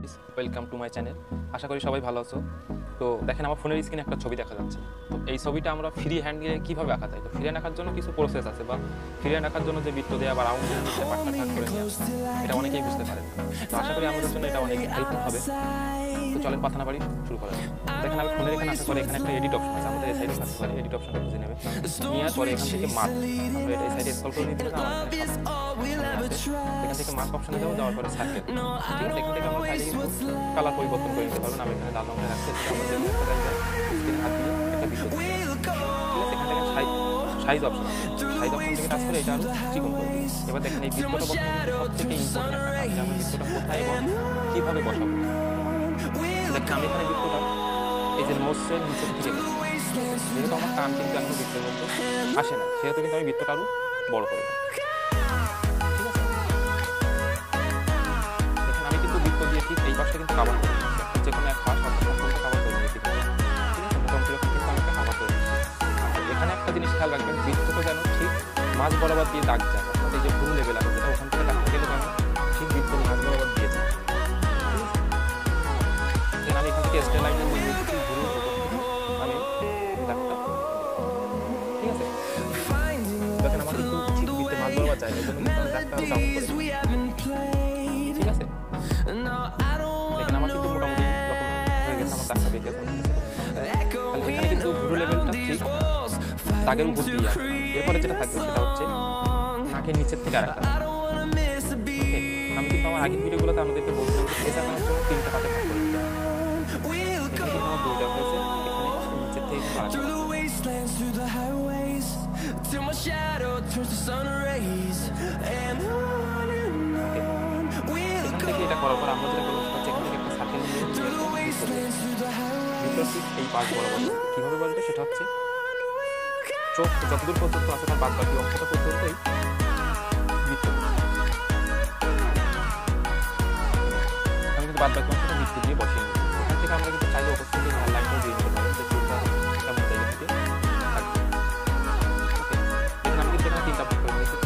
Guys, welcome to my channel. আশা করি সবাই ভালো আছো। তো দেখেন আমার ফোনের স্ক্রিনে একটা ছবি দেখা যাচ্ছে। তো এই ছবিটা আমরা ফ্রি হ্যান্ড দিয়ে কীভাবে আঁকা যায়? তো ফ্রি হ্যান্ড আঁকার জন্য কিছু প্রসেস আছে, বা ফ্রি হ্যান্ড আঁকার জন্য যে বৃত্ত দেওয়া বা রাউন্ড দিয়ে পার্টটা ভাগ করে নেওয়া, এটা অনেকেই বুঝতে পারেন। তো আশা করি আমাদের জন্য এটা অনেক হেল্পফুল হবে। তো চলেন কথা না বাড়ি শুরু করা যাক। দেখেন আমি ফোনের এখানে আসার পরে এখানে একটা এডিট অপশন আছে, আমাদের এই সাইডে থাকতে পারে। এডিট অপশনটা খুঁজে নেবে, নেওয়ার পরে এখান থেকে মার্ক, আমরা এটা এই সাইডে স্ক্রল করে নিতে হবে। এখান থেকে মার্ক অপশনে যাবো, যাওয়ার পরে সার্কেল। ঠিক আছে, এখান থেকে আমরা চাইলে কিন্তু কালার পরিবর্তন করে নিতে পারবেন। আমি এখানে লাল রঙে রাখছি, আমাদের হাত দিয়ে একটা বৃত্ত। ঠিক আছে, এখান থেকে সাইজ অপশন, সাইজ অপশন থেকে টাচ করে এটা আরো চিকন করে দিই। এবার দেখেন এই বৃত্তটা বসানো সব থেকে ইম্পর্টেন্ট একটা কাজ, আমরা বৃত্তটা কোথায় এবং কীভাবে বসাবো। দেখেন আমি এখানে বৃত্তটা এই যে নোটসের নিচের দিকে, যেহেতু আমার কান কিন্তু এখনো বৃত্তের মধ্যে আসে না, সেহেতু কিন্তু আমি বৃত্তটা আরো বড় করে দেবো। ঠিক আছে, দেখেন আমি কিন্তু বৃত্ত দিয়ে ঠিক এই পাশটা কিন্তু কাভার করে নিচ্ছি, যে কোনো এক পাশ সম্পূর্ণ কাভার করে নিয়েছি। ঠিক আছে, মোটামুটি রকম কিন্তু আমি একটা কাভার করে নিচ্ছি। এখানে একটা জিনিস খেয়াল রাখবেন, বৃত্তটা যেন ঠিক মাঝ বরাবর দিয়ে দাগ যায়, অর্থাৎ এই যে ভুল লেভেল আছে যেটা ওখান থেকে দাগতে গেলে যেন ঠিক বৃত্ত মাঝ বরাবর দিয়ে যায়। আমি এখান থেকে স্ট্রেট লাইনের মধ্যে আমি দাগটা, ঠিক আছে, দেখেন আমার কিন্তু ঠিক বৃত্তে মাঝ বরাবর যায়, এই জন্য কিন্তু আমি দাগটা আরো ডাউন করে। ঠিক আছে, দেখেন আমার কিন্তু মোটামুটি যখন হয়ে গেছে, আমার দাগটা বেরিয়ে গেছে। এখানে কিন্তু ভুরু লেভেলটা ঠিক দাগের উপর দিয়ে আছে। এরপরে যেটা থাকবে সেটা হচ্ছে নাকের নিচের থেকে আরেকটা। আমি কিন্তু আমার আগের ভিডিওগুলোতে আমাদেরকে বলছিলাম যে ফেস আঁকানোর জন্য 3টা পার্টে ভাগ করে দিতে হবে। এখানে কিন্তু আমার 2টা হয়েছে, এখানে নিচের থেকে এখান থেকে এটা করার পর আমরা যেটা করবো সেটা হচ্ছে এখান থেকে একটা সার্কেল নিয়ে এই পাশ বরাবর কীভাবে বলবে সেটা হচ্ছে চোখ যতদূর পর্যন্ত আছে তার বাদ বাকি অংশটা পর্যন্তই বৃত্ত। আমি কিন্তু বাদ বাকি অংশটা বৃত্ত দিয়ে বসিয়ে নিই। এখান থেকে আমরা কিন্তু চাইলে ওপর থেকে লাইনটা দিয়ে নিতে পারি, যে চোখটা কেমন জায়গা থেকে থাকবে। ওকে, দেখুন আমি কিন্তু এখানে 3টা ভাগ করে নিয়েছি,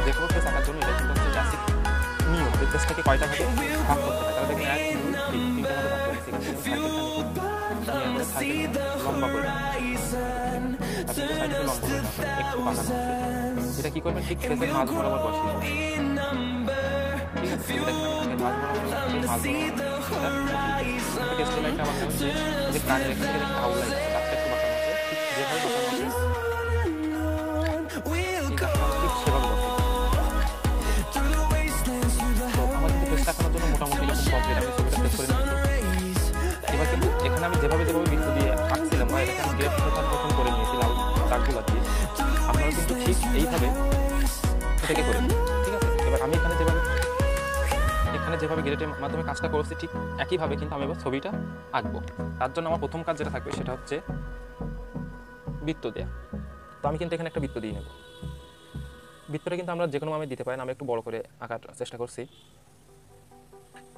যে কোনো ফেস আঁকার জন্য এটা কিন্তু হচ্ছে বেসিক নিয়ম, যে ফেসটাকে কয়টা ভাগে ভাগ করতে হয়। তাহলে দেখুন 1, 2, 3 3টা ভাগে ভাগ করে নিয়েছি। এখান থেকে সার্কেলটা লম্বা করে একটু বাঁকানো, এটা কি করবেন ঠিক ফেসের মাঝ বরাবর বসিয়ে। ঠিক আছে, মাঝ বরাবর লাইনটা আমার হচ্ছে যে কানের এখান থেকে একটা আউটলাইন আছে, তারটা একটু বাঁকানো আছে, যেভাবে বাঁকানো আছে ঠিক সেভাবে বসিয়ে। তো আমার কিন্তু ফেসটা আঁকানোর জন্য মোটামুটি যখন কমপ্লিট, আমি ছবিটা শেষ করে নিয়েছি। এবার কিন্তু এখানে আমি যেভাবে বৃত্ত দিয়ে আঁকছিলাম বা এটাকে আমি গ্রেড প্রথম করে নিয়েছি লাল দাগগুলো দিয়ে, আপনারা কিন্তু ঠিক এইভাবে এটাকে করে নিন। ঠিক আছে, এবার আমি এখানে যেভাবে গ্রেডের মাধ্যমে কাজটা করছি ঠিক একইভাবে কিন্তু আমি এবার ছবিটা আঁকবো। তার জন্য আমার প্রথম কাজ যেটা থাকবে সেটা হচ্ছে বৃত্ত দেয়া। তো আমি কিন্তু এখানে একটা বৃত্ত দিয়ে নেব। বৃত্তটা কিন্তু আমরা যে কোনো ভাবে দিতে পারি, আমি একটু বড় করে আঁকার চেষ্টা করছি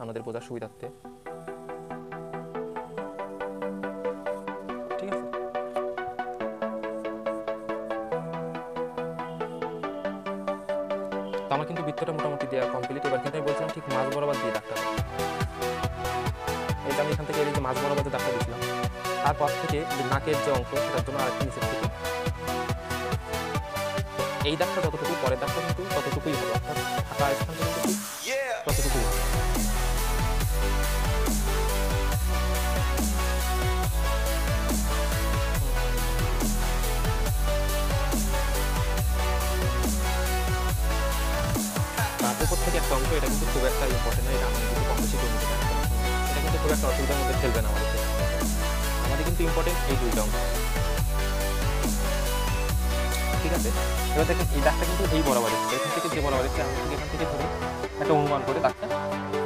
আমাদের বোঝার সুবিধার্থে। ঠিক আছে, তো আমার কিন্তু বৃত্তটা মোটামুটি দেওয়া কমপ্লিট। এবার কিন্তু আমি বলছিলাম ঠিক মাঝ বরাবর দিয়ে দাগটা, এটা আমি এখান থেকে এই যে মাঝ বরাবর দাগটা দিয়েছিলাম। তারপর থেকে যে নাকের যে অংশ সেটার জন্য আরেকটা নিচের থেকে এই দাগটা যতটুকু, পরের দাগটা কিন্তু ততটুকুই হবে, অর্থাৎ ফাঁকা স্থানটা কিন্তু ঠিক ততটুকুই হবে। উপর থেকে একটা অংশ, এটা কিন্তু খুব একটা ইম্পর্টেন্ট না, এটা আমি কিন্তু কম বেশি করে নিতে পারি, এটা কিন্তু খুব একটা অসুবিধার মধ্যে ফেলবে না আমাদের কিন্তু ইম্পর্টেন্ট এই 2টা অংশ। ঠিক আছে, এবার দেখেন এই দাগটা কিন্তু এই বরাবর এসছে, এখান থেকে যে বরাবর এসছে আমি এখান থেকে ধরে একটা অনুমান করে দাগটা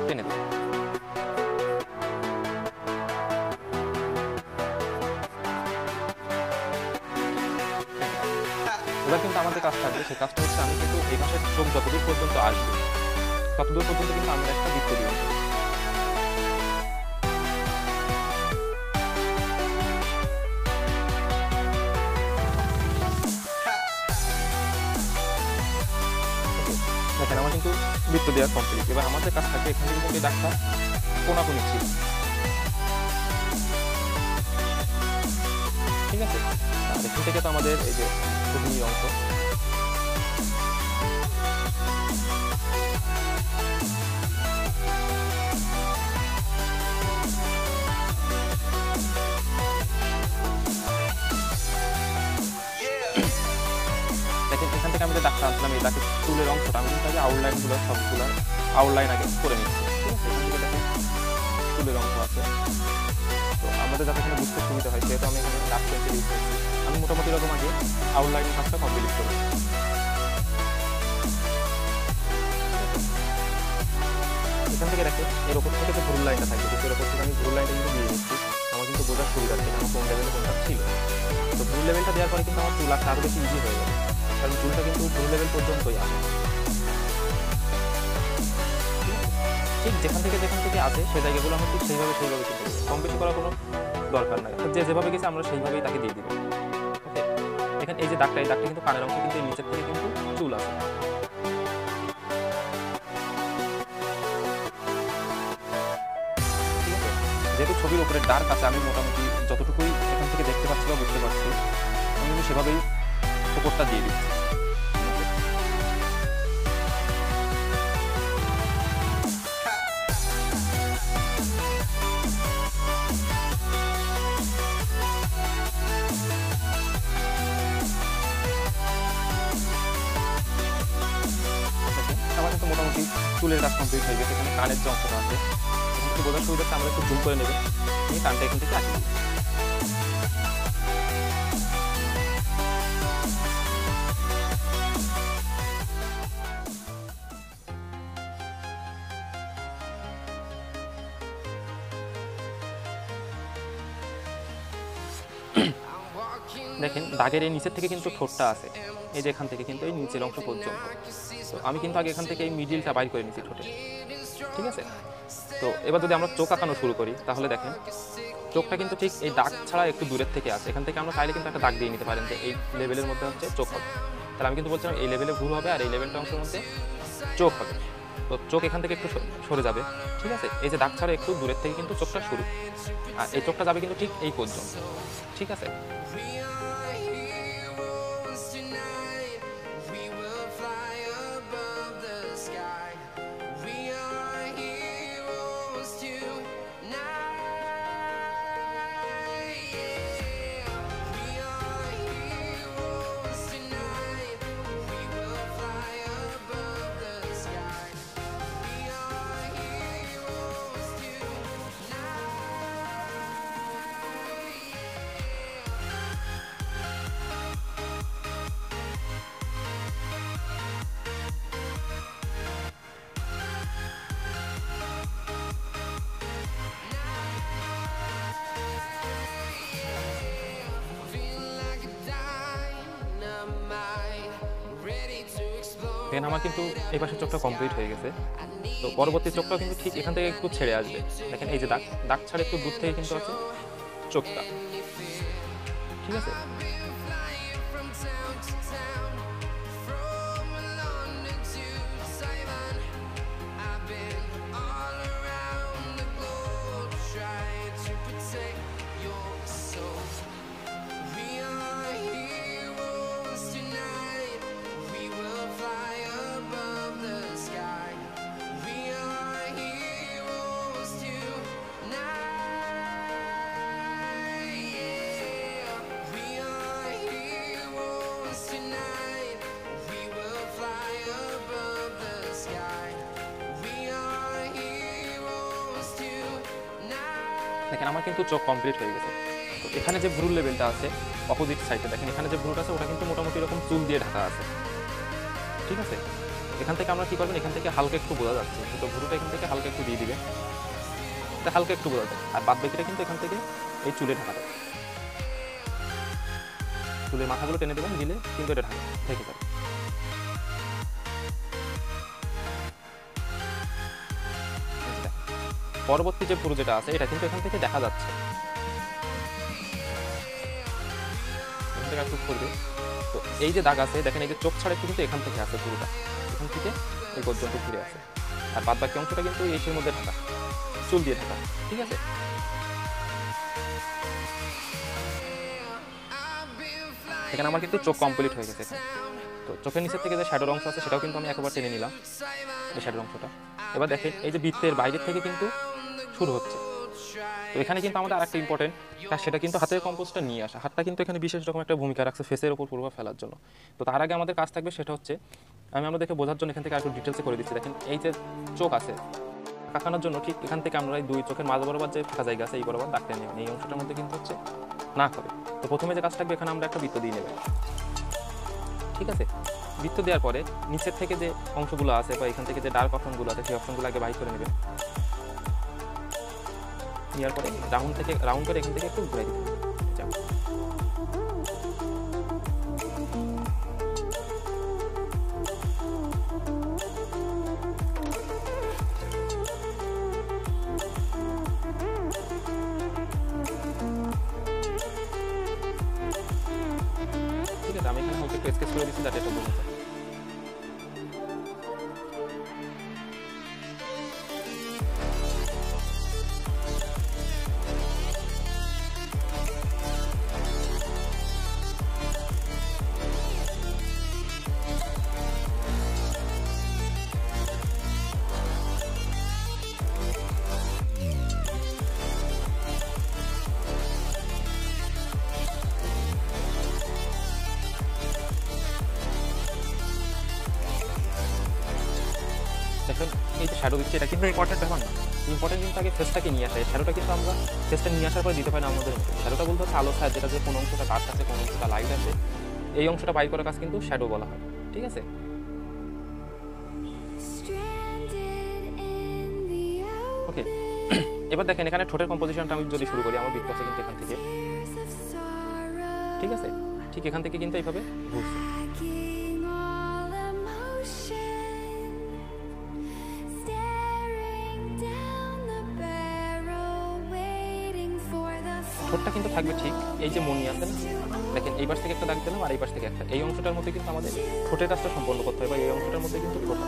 টেনে দেব। এবার কিন্তু আমাদের কাজ থাকবে, সেই কাজটা হচ্ছে আমি কিন্তু এই পাশের চোখ যতদূর পর্যন্ত আসবে ততদূর পর্যন্ত কিন্তু আমরা একটা বৃত্ত দিয়ে দেবো। দেখেন আমার কিন্তু বৃত্ত দেওয়া কমপ্লিট। এবার আমাদের কাজ থাকে এখান থেকে কিন্তু দাগটা কোনাকুনি ছিল, ঠিক আছে। আর এখান থেকে তো আমাদের এই যে ঘুগনি অংশ, দেখেন এখান থেকে আমি যে দাগটা আনছিলাম, এই দাগের চুলের অংশটা আমি কিন্তু আগে আউটলাইনগুলো সবগুলো আউটলাইন আগে করে নিচ্ছি, ঠিক আছে। এখান থেকে দেখেন চুলের অংশ আছে, তো আমাদের যাতে এখানে বুঝতে সুবিধা হয় সেহেতু আমি এখানে ডার্ক পেন্সিল ইউজ করছি। আমি মোটামুটি এরকম আগে আউটলাইনের কাজটা কমপ্লিট করি। এখান থেকে দেখে এর ওপর থেকে যে ভুল লাইনটা থাকবে, কিন্তু এর ওপর থেকে আমি ভুল লাইনটা কিন্তু দিয়ে দিচ্ছি, আমার কিন্তু বোঝার সুবিধা আছে আমার কোন লেভেলে কোনটা ছিল। তো ভুল লেভেলটা দেওয়ার পরে কিন্তু আমার চুল আঁকটা আরও বেশি ইজি হয়ে যাবে, কারণ চুলটা কিন্তু ভুল লেভেল পর্যন্তই আসে। ঠিক যেখান থেকে আসে সেই জায়গাগুলো আমরা ঠিক সেইভাবে করবো, কম বেশি করার কোনো দরকার নাই। যে যেভাবে গেছে আমরা সেইভাবেই তাকে দিয়ে দিব। ওকে, এখানে এই যে দাগটা, এই দাগটা কিন্তু কানের অংশ, কিন্তু এই নিচের থেকে কিন্তু চুল আছে। যেহেতু ছবির উপরে ডার্ক আছে, আমি মোটামুটি যতটুকুই এখান থেকে দেখতে পাচ্ছি বা বুঝতে পারছি, আমি কিন্তু সেভাবেই উপরটা দিয়ে দিচ্ছি। আমার কিন্তু মোটামুটি চুলের কাজ কমপ্লিট হয়ে গেছে। এখানে কানের যে অংশটা আছে, একটু বোঝার সুবিধাটা আমরা একটু জুম করে নেবেন, আমি কানটা এখান থেকে আঁকিয়ে দিই। দেখেন দাগের এই নিচের থেকে কিন্তু ঠোঁটটা আছে, এই যে এখান থেকে কিন্তু এই নিচের অংশ পর্যন্ত। তো আমি কিন্তু আগে এখান থেকে এই মিডিলটা বাইর করে নিচ্ছি ঠোঁটে, ঠিক আছে। তো এবার যদি আমরা চোখ আঁকানো শুরু করি, তাহলে দেখেন চোখটা কিন্তু ঠিক এই দাগ ছাড়া একটু দূরের থেকে আসে। এখান থেকে আমরা চাইলে কিন্তু একটা দাগ দিয়ে নিতে পারেন যে এই লেভেলের মধ্যে হচ্ছে চোখ হবে, তাহলে আমি কিন্তু বলছিলাম এই লেভেলে ভুল হবে আর এই লেভেলটা অংশের মধ্যে চোখ হবে। তো চোখ এখান থেকে একটু সরে যাবে, ঠিক আছে। এই যে দাগ ছাড়া একটু দূরের থেকে কিন্তু চোখটা শুরু, আর এই চোখটা যাবে কিন্তু ঠিক এই পর্যন্ত, ঠিক আছে। দেখেন আমার কিন্তু এই পাশের চোখটা কমপ্লিট হয়ে গেছে। তো পরবর্তী চোখটাও কিন্তু ঠিক এখান থেকে একটু ছেড়ে আসবে। দেখেন এই যে দাগ, দাগ ছাড়া একটু দূর থেকে কিন্তু আছে চোখটা, ঠিক আছে। দেখেন আমার কিন্তু চোখ কমপ্লিট হয়ে গেছে। তো এখানে যে ভ্রুর লেভেলটা আছে অপোজিট সাইডে, দেখেন এখানে যে ভ্রুটা আছে ওটা কিন্তু মোটামুটি এরকম চুল দিয়ে ঢাকা আছে, ঠিক আছে। এখান থেকে আমরা কি করবেন, এখান থেকে হালকা একটু বোঝা যাচ্ছে, তো ভ্রুটা এখান থেকে হালকা একটু দিয়ে দিবে, এটা হালকা একটু বোঝা যায়। আর বাদ বাকিটা কিন্তু এখান থেকে এই চুলে ঢাকা দেয়, চুলের মাথাগুলো টেনে দেবেন, দিলে কিন্তু এটা ঢাকা থেকে যাবে। পরবর্তী যে ভ্রু যেটা আছে এটা কিন্তু এখান থেকে দেখা যাচ্ছে, এখান থেকে একটু করবে। তো এই যে দাগ আছে দেখেন, এই যে চোখ ছাড়া একটু কিন্তু এখান থেকে আছে ভ্রুটা, এখান থেকে এই পর্যন্ত ঘুরে আছে, আর বাদ বাকি অংশটা কিন্তু এই মধ্যে ঢাকা, চুল দিয়ে ঢাকা। ঠিক আছে, এখানে আমার কিন্তু চোখ কমপ্লিট হয়ে গেছে এখানে। তো চোখের নিচের থেকে যে শ্যাডোর অংশ আছে সেটাও কিন্তু আমি একবার টেনে নিলাম, এই শ্যাডোর অংশটা। এবার দেখেন এই যে বৃত্তের বাইরের থেকে কিন্তু শুরু হচ্ছে। তো এখানে কিন্তু আমাদের আরেকটা ইম্পর্টেন্ট কাজ, সেটা কিন্তু হাতের কম্পোজটা নিয়ে আসা। হাতটা কিন্তু এখানে বিশেষ রকম একটা ভূমিকা রাখছে ফেসের উপর প্রভাব ফেলার জন্য। তো তার আগে আমাদের কাজ থাকবে সেটা হচ্ছে, আমি আমাদেরকে বোঝার জন্য এখান থেকে আরেকটু ডিটেলসে করে দিচ্ছি। দেখেন এই যে চোখ আছে কাকানোর জন্য ঠিক এখান থেকে আমরা এই দুই চোখের মাঝ বরাবর যে ফাঁকা জায়গা আছে এই বরাবর দাগটা নেবেন, এই অংশটার মধ্যে কিন্তু হচ্ছে না করে। তো প্রথমে যে কাজ থাকবে এখানে আমরা একটা বৃত্ত দিয়ে নেবেন। ঠিক আছে, বৃত্ত দেওয়ার পরে নিচের থেকে যে অংশগুলো আছে বা এখান থেকে যে ডার্ক অপশনগুলো আছে সেই অপশনগুলো আগে বাইর করে নেবেন। নেওয়ার পরে রাউন্ড করে এখান থেকে একটু ঘুরে দিতে হবে। ঠিক আছে, আমি এখানে হয়তো একটু স্কেচ করে দিচ্ছি যাতে এটা বোঝা যায়। দেখেন এই যে শ্যাডো দিচ্ছে এটা কিন্তু ইম্পর্টেন্ট ব্যাপার না, ইম্পর্টেন্ট কিন্তু আগে ফেসটাকে নিয়ে আসা। এই শ্যাডোটা কিন্তু আমরা ফেসটা নিয়ে আসার পরে দিতে পারি না আমাদের মতো। শ্যাডোটা বলতে হচ্ছে আলো ছায়া, যেটা যে কোন অংশটা ডার্ক আছে কোন অংশটা লাইট আছে, এই অংশটা বাইর করার কাজ কিন্তু শ্যাডো বলা হয়। ঠিক আছে, ওকে। এবার দেখেন এখানে ঠোঁটের কম্পোজিশনটা আমি যদি শুরু করি, আমার বৃত্ত আছে কিন্তু এখান থেকে, ঠিক আছে, ঠিক এখান থেকে কিন্তু এইভাবে ঘুরছে। ঠোঁটটা কিন্তু থাকবে ঠিক এই যে মনি আছে না, দেখেন এই পাশ থেকে একটা দাগ দিলাম আর এই পাশ থেকে একটা, এই অংশটার মধ্যে কিন্তু আমাদের ঠোঁটের কাজটা সম্পন্ন করতে হবে, বা এই অংশটার মধ্যে কিন্তু ঠোঁট।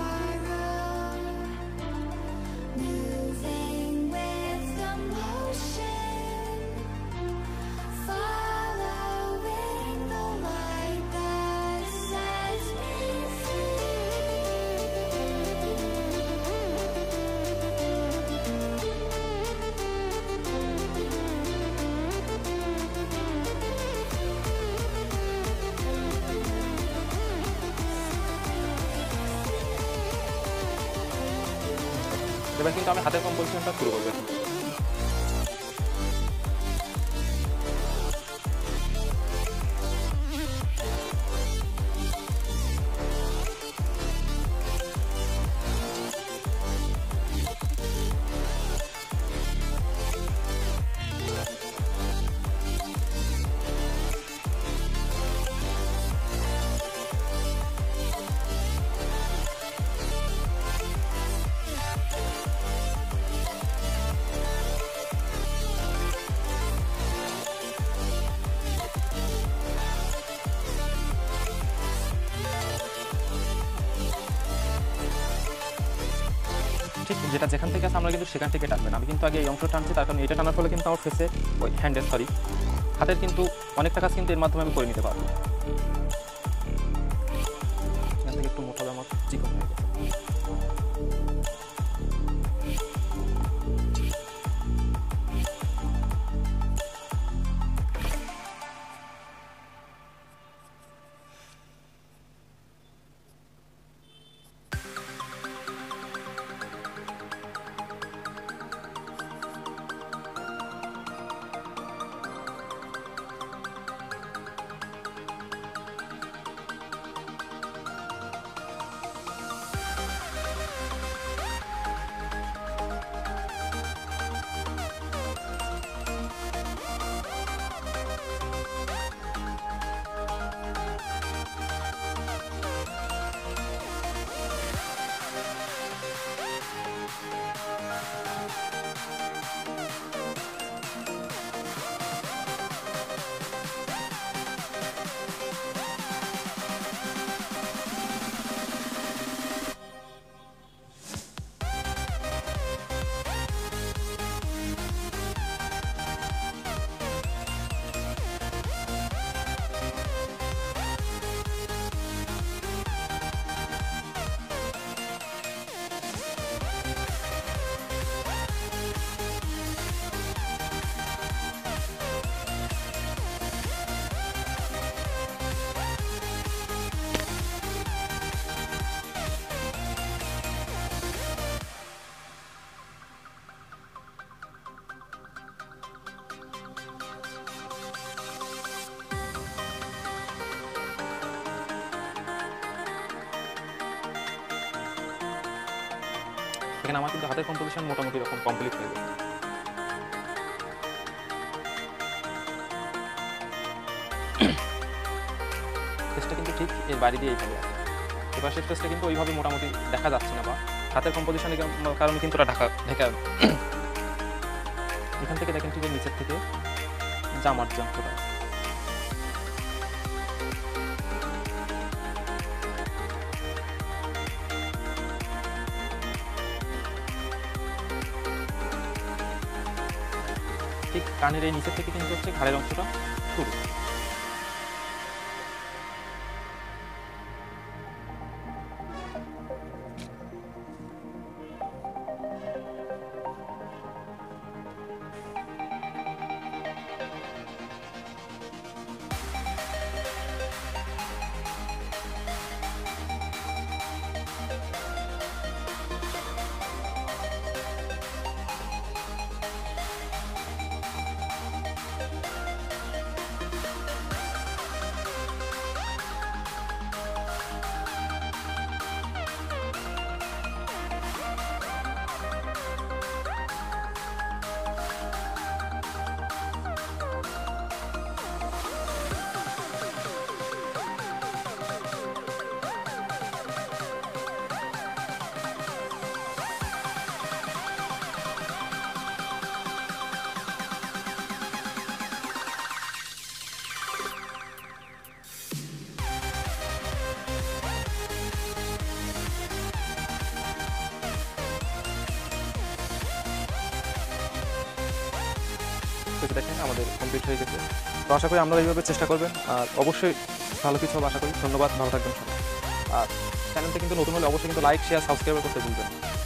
এবার কিন্তু আমি হাতের কম্পোজিশনটা শুরু করবো। ঠিক যেটা যেখান থেকে আছে আমরা কিন্তু সেখান থেকে টানবেন। আমি কিন্তু আগে এই অংশ টানছি, তার কারণ এটা টানার ফলে কিন্তু আমার ফেসে ওই হাতের কিন্তু অনেকটা কাজ কিন্তু এর মাধ্যমে আমি করে নিতে পারবো। এখান থেকে একটু মোটা আমার চিকন হয়ে গেছে। এখানে আমার কিন্তু হাতের কম্পোজিশন মোটামুটি এরকম কমপ্লিট হয়ে গেছে। ফেসটা কিন্তু ঠিক এর বাড়ি দিয়ে এইভাবে আছে। এবার শেষ ফেসটা কিন্তু ওইভাবে মোটামুটি দেখা যাচ্ছে না, বা হাতের কম্পোজিশনের কারণে কিন্তু ওটা ঢাকা এখান থেকে দেখেন ঠিক নিচের থেকে জামার যে অংশটা, ঠিক কানের এই নিচের থেকে কিন্তু হচ্ছে ঘাড়ের অংশটা শুরু। দেখেন আমাদের কমপ্লিট হয়ে গেছে। তো আশা করি আপনারা এইভাবে চেষ্টা করবেন, আর অবশ্যই ভালো কিছু হবে আশা করি। ধন্যবাদ, ভালো থাকবেন সবাই। আর চ্যানেলটা কিন্তু নতুন হলে অবশ্যই কিন্তু লাইক, শেয়ার, সাবস্ক্রাইব করতে ভুলবেন না।